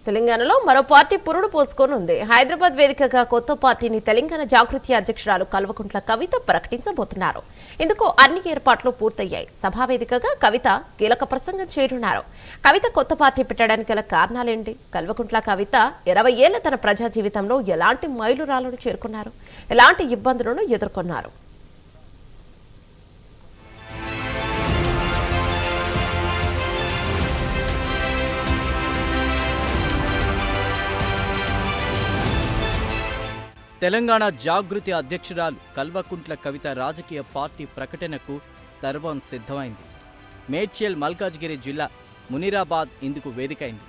తెలంగాణలో మరో పార్టీ పురుడు పోసుకోనుంది. హైదరాబాద్ వేదికగా కొత్త పార్టీని తెలంగాణ జాగృతి అధ్యక్షురాలు కల్వకుంట్ల కవిత ప్రకటించబోతున్నారు. ఇందుకు అన్ని ఏర్పాట్లు పూర్తయ్యాయి. సభా వేదికగా కవిత కీలక ప్రసంగం చేయనున్నారు. కవిత కొత్త పార్టీ పెట్టడానికి గల కారణాలేంటి? కల్వకుంట్ల కవిత 20 ఏళ్ల తన ప్రజా జీవితంలో ఎలాంటి మైలురాళ్లను చేరుకున్నారు, ఎలాంటి ఇబ్బందులను ఎదుర్కొన్నారు? తెలంగాణ జాగృతి అధ్యక్షురాలు కల్వకుంట్ల కవిత రాజకీయ పార్టీ ప్రకటనకు సర్వం సిద్ధమైంది. మేడ్చల్ మల్కాజ్గిరి జిల్లా మునీరాబాద్ ఇందుకు వేదికైంది.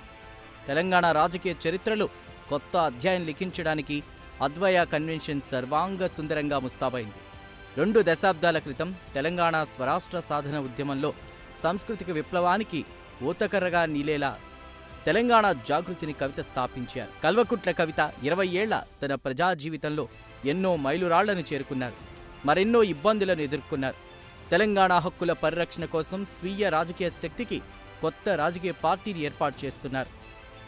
తెలంగాణ రాజకీయ చరిత్రలో కొత్త అధ్యాయం లిఖించడానికి అద్వయ కన్వెన్షన్ సర్వాంగ సుందరంగా ముస్తాబైంది. 2 దశాబ్దాల క్రితం తెలంగాణ స్వరాష్ట్ర సాధన ఉద్యమంలో సాంస్కృతిక విప్లవానికి ఊతకర్రగా నిలేలా తెలంగాణ జాగృతిని కవిత స్థాపించారు. కల్వకుంట్ల కవిత 20 ఏళ్ల తన ప్రజా జీవితంలో ఎన్నో మైలురాళ్లను చేరుకున్నారు. మరెన్నో ఇబ్బందులను ఎదుర్కొన్నారు. తెలంగాణ హక్కుల పరిరక్షణ కోసం స్వీయ రాజకీయ శక్తికి కొత్త రాజకీయ పార్టీని ఏర్పాటు చేస్తున్నారు.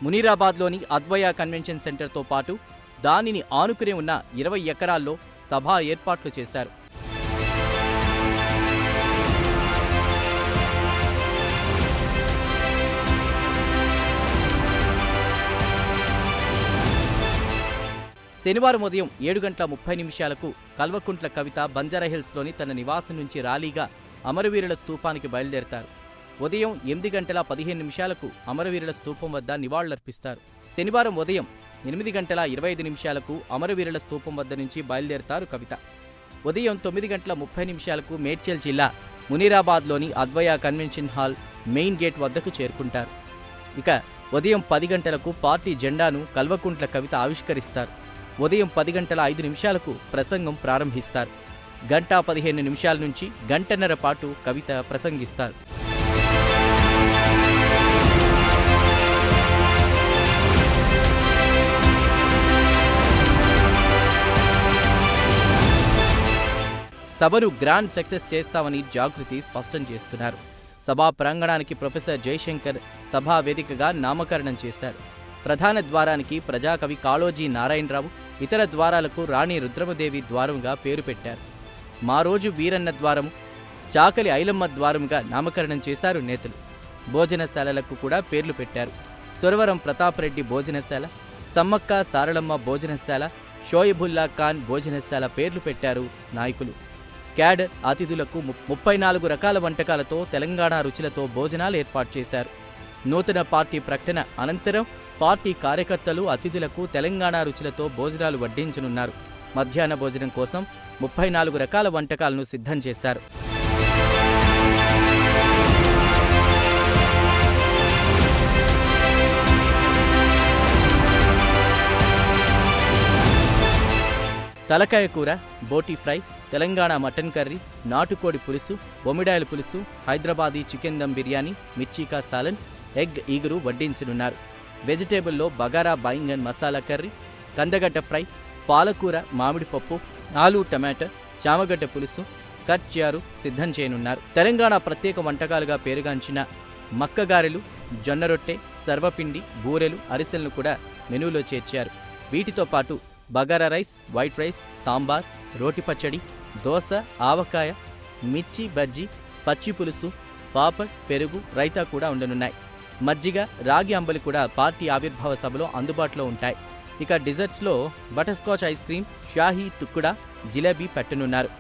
మునీరాబాద్లోని అద్వయ కన్వెన్షన్ సెంటర్తో పాటు దానిని ఆనుకునే ఉన్న 20 ఎకరాల్లో సభా ఏర్పాట్లు చేశారు. శనివారం ఉదయం 7:30 కల్వకుంట్ల కవిత బంజారాహిల్స్లోని తన నివాసం నుంచి ర్యాలీగా అమరవీరుల స్తూపానికి బయలుదేరతారు. ఉదయం 8:15 అమరవీరుల స్తూపం వద్ద నివాళులర్పిస్తారు. శనివారం ఉదయం 8:25 అమరవీరుల స్తూపం వద్ద నుంచి బయలుదేరతారు కవిత. ఉదయం 9:30 మేడ్చల్ జిల్లా మునీరాబాద్లోని అద్వయ కన్వెన్షన్ హాల్ మెయిన్ గేట్ వద్దకు చేరుకుంటారు. ఇక ఉదయం 10 గంటలకు పార్టీ జెండాను కల్వకుంట్ల కవిత ఆవిష్కరిస్తారు. ఉదయం 10:05 ప్రసంగం ప్రారంభిస్తారు. 1:15 నుంచి గంటన్నర పాటు కవిత ప్రసంగిస్తారు. సభను గ్రాండ్ సక్సెస్ చేస్తామని జాగృతి స్పష్టం చేస్తున్నారు. సభా ప్రాంగణానికి ప్రొఫెసర్ జయశంకర్ సభా వేదికగా నామకరణం చేశారు. ప్రధాన ద్వారానికి ప్రజాకవి కాళోజీ నారాయణరావు, ఇతర ద్వారాలకు రాణి రుద్రమదేవి ద్వారంగా పేరు పెట్టారు. మారోజు వీరన్న ద్వారము, చాకలి ఐలమ్మ ద్వారముగా నామకరణం చేశారు నేతలు. భోజనశాలలకు కూడా పేర్లు పెట్టారు. సురవరం ప్రతాపరెడ్డి భోజనశాల, సమ్మక్క సారళమ్మ భోజనశాల, షోయబుల్లా ఖాన్ భోజనశాల పేర్లు పెట్టారు నాయకులు. క్యాడర్ అతిథులకు 34 రకాల వంటకాలతో తెలంగాణ రుచులతో భోజనాలు ఏర్పాటు చేశారు. నూతన పార్టీ ప్రకటన అనంతరం పార్టీ కార్యకర్తలు అతిథులకు తెలంగాణ రుచులతో భోజనాలు వడ్డించనున్నారు. మధ్యాహ్న భోజనం కోసం 34 రకాల వంటకాలను సిద్ధం చేశారు. తలకాయ కూర, బోటీ ఫ్రై, తెలంగాణ మటన్ కర్రీ, నాటుకోడి పులుసు, బొమ్మిడాయల పులుసు, హైదరాబాదీ చికెన్ దమ్ బిర్యానీ, మిర్చికా సాలన్, ఎగ్ ఈగురు వడ్డించనున్నారు. వెజిటేబుల్లో బగారా బైంగన్ మసాలా కర్రీ, కందగడ్డ ఫ్రై, పాలకూర, మామిడి పప్పు, ఆలూ టమాటా, చామగడ్డ పులుసు, కట్ చారు సిద్ధం చేయనున్నారు. తెలంగాణ ప్రత్యేక వంటకాలుగా పేరుగాంచిన మక్కగారెలు, జొన్న రొట్టె, సర్వపిండి, బూరెలు, అరిసెలను కూడా మెనూలో చేర్చారు. వీటితో పాటు bagara rice, white rice, sambar, రోటి పచ్చడి, దోస, ఆవకాయ, మిర్చి బజ్జీ, పచ్చి పులుసు, పాపడ్, పెరుగు, రైతా కూడా ఉండనున్నాయి. మజ్జిగ, రాగి అంబలి కూడా పార్టీ ఆవిర్భావ సభలో అందుబాటులో ఉంటాయి. ఇక డిజర్ట్స్లో బటర్ స్కాచ్ ఐస్ క్రీమ్, షాహీ తుక్కుడా, జిలేబీ పెట్టనున్నారు.